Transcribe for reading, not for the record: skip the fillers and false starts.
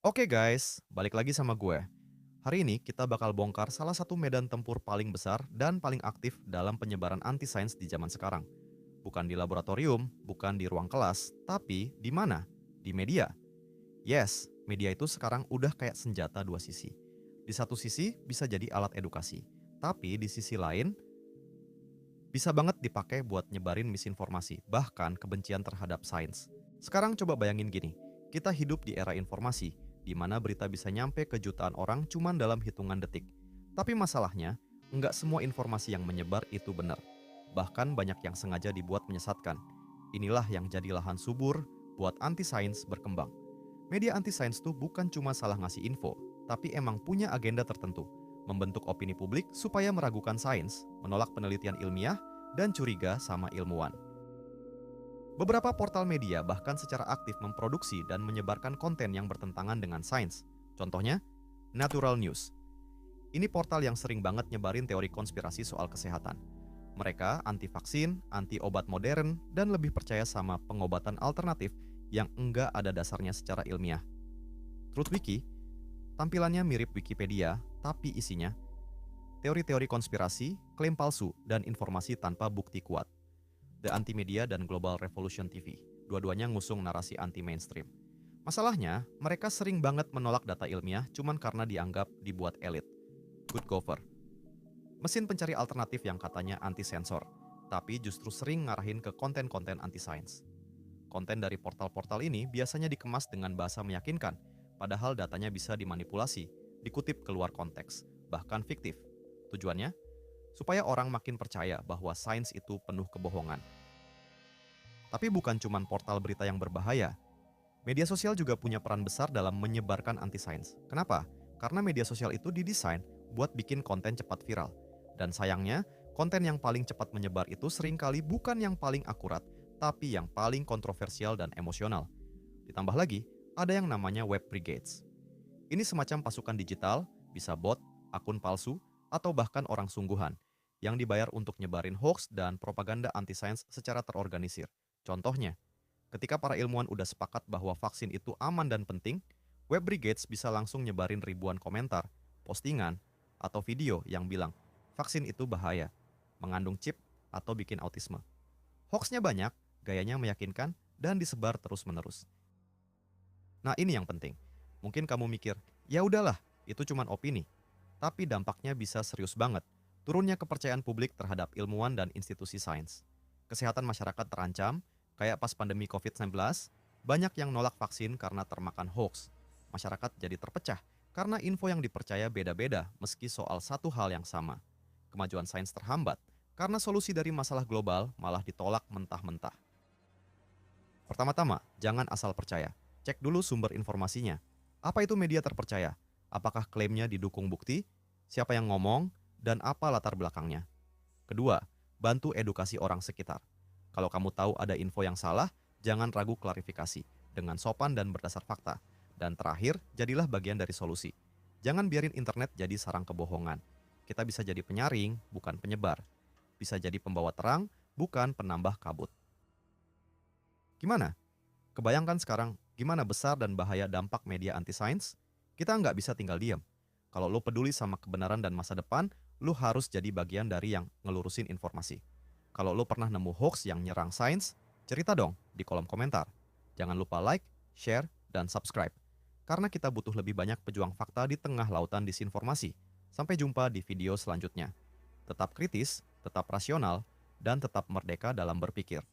Oke guys, balik lagi sama gue. Hari ini kita bakal bongkar salah satu medan tempur paling besar dan paling aktif dalam penyebaran anti-sains di zaman sekarang. Bukan di laboratorium, bukan di ruang kelas, tapi di mana? Di media. Yes, media itu sekarang udah kayak senjata dua sisi. Di satu sisi bisa jadi alat edukasi, tapi di sisi lain bisa banget dipakai buat nyebarin misinformasi, bahkan kebencian terhadap sains. Sekarang coba bayangin gini, kita hidup di era informasi, di mana berita bisa nyampe ke jutaan orang cuman dalam hitungan detik. Tapi masalahnya, nggak semua informasi yang menyebar itu benar. Bahkan banyak yang sengaja dibuat menyesatkan. Inilah yang jadi lahan subur buat anti-sains berkembang. Media anti-sains tuh bukan cuma salah ngasih info, tapi emang punya agenda tertentu, membentuk opini publik supaya meragukan sains, menolak penelitian ilmiah, dan curiga sama ilmuwan. Beberapa portal media bahkan secara aktif memproduksi dan menyebarkan konten yang bertentangan dengan sains. Contohnya, Natural News. Ini portal yang sering banget nyebarin teori konspirasi soal kesehatan. Mereka anti vaksin, anti obat modern, dan lebih percaya sama pengobatan alternatif yang enggak ada dasarnya secara ilmiah. TruthWiki, tampilannya mirip Wikipedia, tapi isinya teori-teori konspirasi, klaim palsu, dan informasi tanpa bukti kuat. The Anti-Media dan Global Revolution TV. Dua-duanya ngusung narasi anti-mainstream. Masalahnya, mereka sering banget menolak data ilmiah cuman karena dianggap dibuat elit. Good cover. Mesin pencari alternatif yang katanya anti-sensor, tapi justru sering ngarahin ke konten-konten anti-sains. Konten dari portal-portal ini biasanya dikemas dengan bahasa meyakinkan, padahal datanya bisa dimanipulasi, dikutip keluar konteks, bahkan fiktif. Tujuannya? Supaya orang makin percaya bahwa sains itu penuh kebohongan. Tapi bukan cuma portal berita yang berbahaya. Media sosial juga punya peran besar dalam menyebarkan anti-sains. Kenapa? Karena media sosial itu didesain buat bikin konten cepat viral. Dan sayangnya, konten yang paling cepat menyebar itu seringkali bukan yang paling akurat, tapi yang paling kontroversial dan emosional. Ditambah lagi, ada yang namanya web brigades. Ini semacam pasukan digital, bisa bot, akun palsu, atau bahkan orang sungguhan, yang dibayar untuk nyebarin hoax dan propaganda anti-sains secara terorganisir. Contohnya, ketika para ilmuwan udah sepakat bahwa vaksin itu aman dan penting, web brigades bisa langsung nyebarin ribuan komentar, postingan, atau video yang bilang vaksin itu bahaya, mengandung chip, atau bikin autisme. Hoaxnya banyak, gayanya meyakinkan, dan disebar terus-menerus. Nah, ini yang penting. Mungkin kamu mikir, ya udahlah, itu cuma opini. Tapi dampaknya bisa serius banget. Turunnya kepercayaan publik terhadap ilmuwan dan institusi sains. Kesehatan masyarakat terancam, kayak pas pandemi COVID-19, banyak yang nolak vaksin karena termakan hoax. Masyarakat jadi terpecah karena info yang dipercaya beda-beda meski soal satu hal yang sama. Kemajuan sains terhambat karena solusi dari masalah global malah ditolak mentah-mentah. Pertama-tama, jangan asal percaya. Cek dulu sumber informasinya. Apa itu media terpercaya? Apakah klaimnya didukung bukti? Siapa yang ngomong? Dan apa latar belakangnya? Kedua, bantu edukasi orang sekitar. Kalau kamu tahu ada info yang salah, jangan ragu klarifikasi dengan sopan dan berdasar fakta. Dan terakhir, jadilah bagian dari solusi. Jangan biarin internet jadi sarang kebohongan. Kita bisa jadi penyaring, bukan penyebar. Bisa jadi pembawa terang, bukan penambah kabut. Gimana? Kebayangkan sekarang gimana besar dan bahaya dampak media anti-sains? Kita nggak bisa tinggal diam. Kalau lo peduli sama kebenaran dan masa depan, lo harus jadi bagian dari yang ngelurusin informasi. Kalau lo pernah nemu hoax yang nyerang sains, cerita dong di kolom komentar. Jangan lupa like, share, dan subscribe. Karena kita butuh lebih banyak pejuang fakta di tengah lautan disinformasi. Sampai jumpa di video selanjutnya. Tetap kritis, tetap rasional, dan tetap merdeka dalam berpikir.